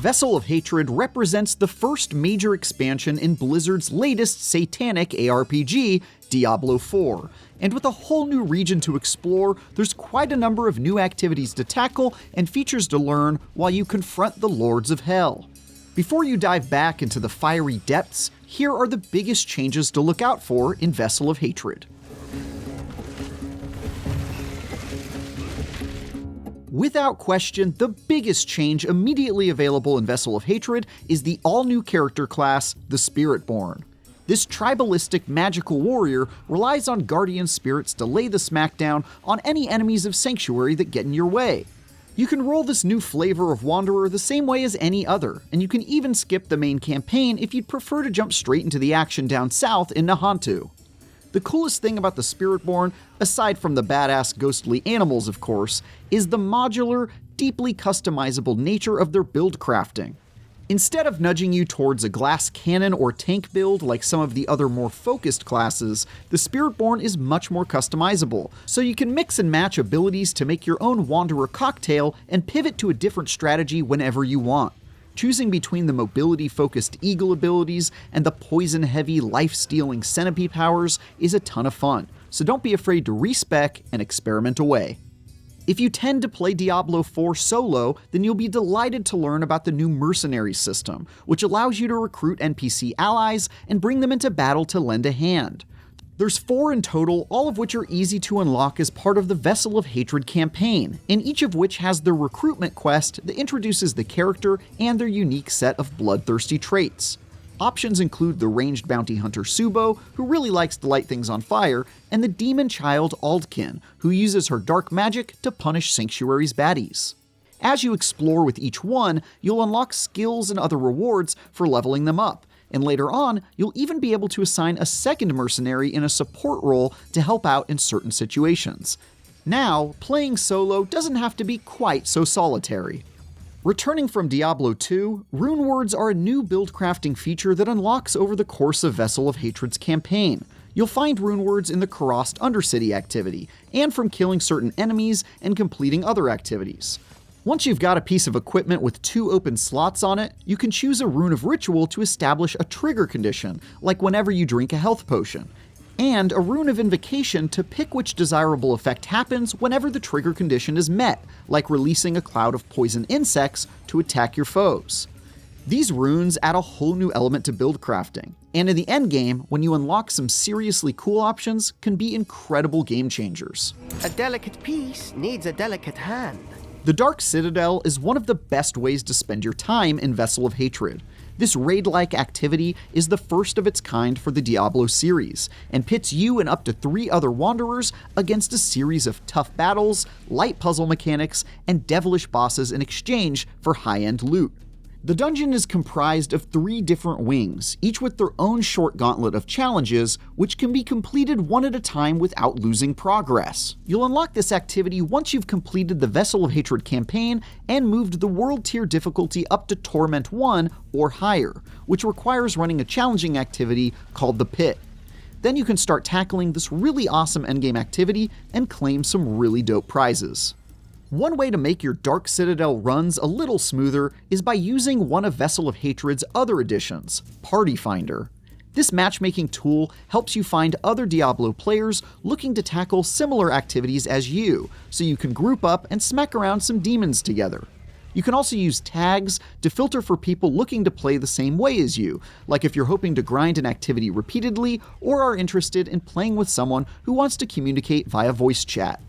Vessel of Hatred represents the first major expansion in Blizzard's latest satanic ARPG, Diablo 4, and with a whole new region to explore, there's quite a number of new activities to tackle and features to learn while you confront the Lords of Hell. Before you dive back into the fiery depths, here are the biggest changes to look out for in Vessel of Hatred. Without question, the biggest change immediately available in Vessel of Hatred is the all-new character class, the Spiritborn. This tribalistic magical warrior relies on guardian spirits to lay the smackdown on any enemies of Sanctuary that get in your way. You can roll this new flavor of Wanderer the same way as any other, and you can even skip the main campaign if you'd prefer to jump straight into the action down south in Nahantu. The coolest thing about the Spiritborn, aside from the badass ghostly animals of course, is the modular, deeply customizable nature of their build crafting. Instead of nudging you towards a glass cannon or tank build like some of the other more focused classes, the Spiritborn is much more customizable, so you can mix and match abilities to make your own Wanderer cocktail and pivot to a different strategy whenever you want. Choosing between the mobility-focused eagle abilities and the poison-heavy, life-stealing centipede powers is a ton of fun, so don't be afraid to respec and experiment away. If you tend to play Diablo 4 solo, then you'll be delighted to learn about the new mercenary system, which allows you to recruit NPC allies and bring them into battle to lend a hand. There's 4 in total, all of which are easy to unlock as part of the Vessel of Hatred campaign, and each of which has their recruitment quest that introduces the character and their unique set of bloodthirsty traits. Options include the ranged bounty hunter Subo, who really likes to light things on fire, and the demon child Aldkin, who uses her dark magic to punish Sanctuary's baddies. As you explore with each one, you'll unlock skills and other rewards for leveling them up, and later on, you'll even be able to assign a second mercenary in a support role to help out in certain situations. Now, playing solo doesn't have to be quite so solitary. Returning from Diablo 2, rune words are a new build crafting feature that unlocks over the course of Vessel of Hatred's campaign. You'll find rune words in the Kurast Undercity activity, and from killing certain enemies and completing other activities. Once you've got a piece of equipment with 2 open slots on it, you can choose a rune of ritual to establish a trigger condition, like whenever you drink a health potion, and a rune of invocation to pick which desirable effect happens whenever the trigger condition is met, like releasing a cloud of poison insects to attack your foes. These runes add a whole new element to build crafting, and in the endgame, when you unlock some seriously cool options, can be incredible game changers. A delicate piece needs a delicate hand. The Dark Citadel is one of the best ways to spend your time in Vessel of Hatred. This raid-like activity is the first of its kind for the Diablo series, and pits you and up to 3 other Wanderers against a series of tough battles, light puzzle mechanics, and devilish bosses in exchange for high-end loot. The dungeon is comprised of 3 different wings, each with their own short gauntlet of challenges, which can be completed one at a time without losing progress. You'll unlock this activity once you've completed the Vessel of Hatred campaign and moved the World Tier difficulty up to Torment 1 or higher, which requires running a challenging activity called the Pit. Then you can start tackling this really awesome endgame activity and claim some really dope prizes. One way to make your Dark Citadel runs a little smoother is by using one of Vessel of Hatred's other additions, Party Finder. This matchmaking tool helps you find other Diablo players looking to tackle similar activities as you, so you can group up and smack around some demons together. You can also use tags to filter for people looking to play the same way as you, like if you're hoping to grind an activity repeatedly or are interested in playing with someone who wants to communicate via voice chat.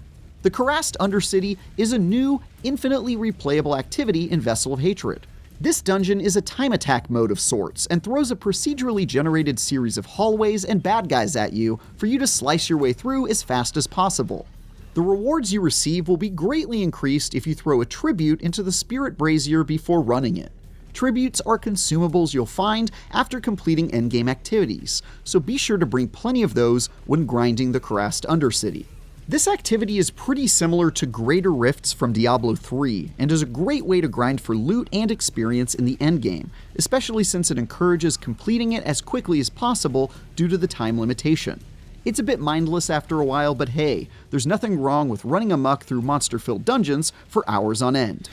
The Kurast Undercity is a new, infinitely replayable activity in Vessel of Hatred. This dungeon is a time attack mode of sorts and throws a procedurally generated series of hallways and bad guys at you for you to slice your way through as fast as possible. The rewards you receive will be greatly increased if you throw a tribute into the Spirit Brazier before running it. Tributes are consumables you'll find after completing endgame activities, so be sure to bring plenty of those when grinding the Kurast Undercity. This activity is pretty similar to Greater Rifts from Diablo 3, and is a great way to grind for loot and experience in the endgame, especially since it encourages completing it as quickly as possible due to the time limitation. It's a bit mindless after a while, but hey, there's nothing wrong with running amok through monster-filled dungeons for hours on end.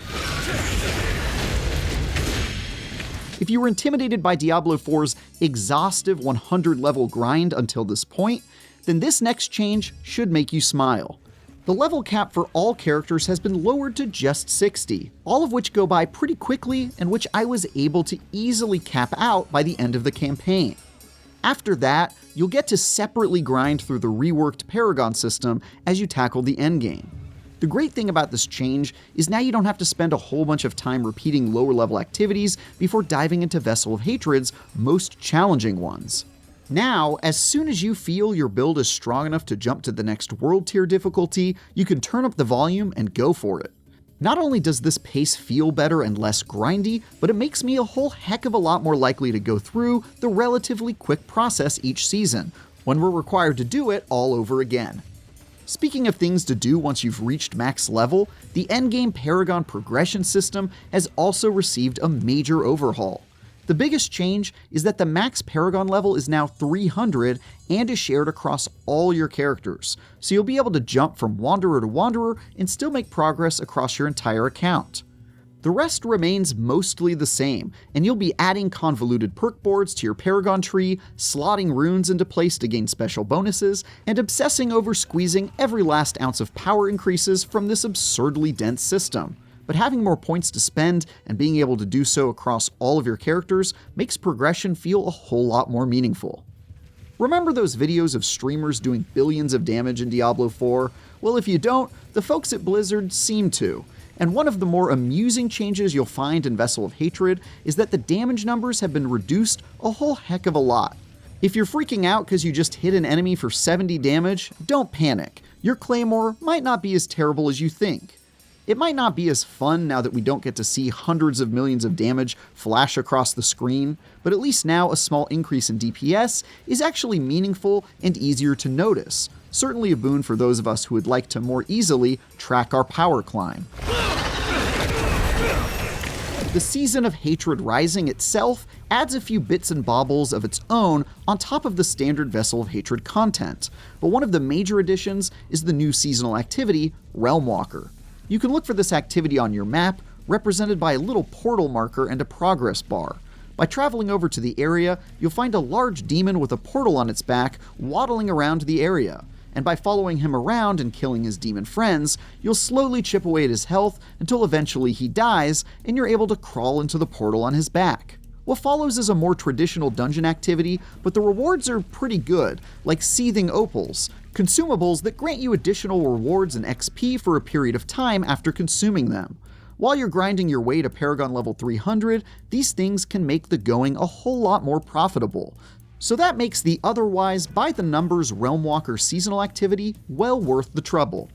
If you were intimidated by Diablo 4's exhaustive 100 level grind until this point, then this next change should make you smile. The level cap for all characters has been lowered to just 60, all of which go by pretty quickly and which I was able to easily cap out by the end of the campaign. After that, you'll get to separately grind through the reworked Paragon system as you tackle the endgame. The great thing about this change is now you don't have to spend a whole bunch of time repeating lower level activities before diving into Vessel of Hatred's most challenging ones. Now, as soon as you feel your build is strong enough to jump to the next world tier difficulty, you can turn up the volume and go for it. Not only does this pace feel better and less grindy, but it makes me a whole heck of a lot more likely to go through the relatively quick process each season, when we're required to do it all over again. Speaking of things to do once you've reached max level, the endgame Paragon progression system has also received a major overhaul. The biggest change is that the max Paragon level is now 300 and is shared across all your characters, so you'll be able to jump from Wanderer to Wanderer and still make progress across your entire account. The rest remains mostly the same, and you'll be adding convoluted perk boards to your Paragon tree, slotting runes into place to gain special bonuses, and obsessing over squeezing every last ounce of power increases from this absurdly dense system. But having more points to spend and being able to do so across all of your characters makes progression feel a whole lot more meaningful. Remember those videos of streamers doing billions of damage in Diablo 4? Well, if you don't, the folks at Blizzard seem to. And one of the more amusing changes you'll find in Vessel of Hatred is that the damage numbers have been reduced a whole heck of a lot. If you're freaking out because you just hit an enemy for 70 damage, don't panic. Your Claymore might not be as terrible as you think. It might not be as fun now that we don't get to see hundreds of millions of damage flash across the screen, but at least now a small increase in DPS is actually meaningful and easier to notice. Certainly a boon for those of us who would like to more easily track our power climb. The Season of Hatred Rising itself adds a few bits and baubles of its own on top of the standard Vessel of Hatred content, but one of the major additions is the new seasonal activity, Realm Walker. You can look for this activity on your map, represented by a little portal marker and a progress bar. By traveling over to the area, you'll find a large demon with a portal on its back waddling around the area. And by following him around and killing his demon friends, you'll slowly chip away at his health until eventually he dies and you're able to crawl into the portal on his back. What follows is a more traditional dungeon activity, but the rewards are pretty good, like seething opals, consumables that grant you additional rewards and XP for a period of time after consuming them. While you're grinding your way to Paragon level 300, these things can make the going a whole lot more profitable. So that makes the otherwise by-the-numbers Realm Walker seasonal activity well worth the trouble.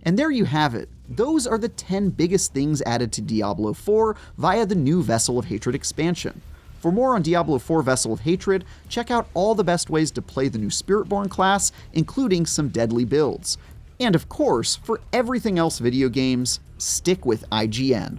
And there you have it. Those are the 10 biggest things added to Diablo 4 via the new Vessel of Hatred expansion. For more on Diablo 4 Vessel of Hatred, check out all the best ways to play the new Spiritborn class, including some deadly builds. And of course, for everything else video games, stick with IGN.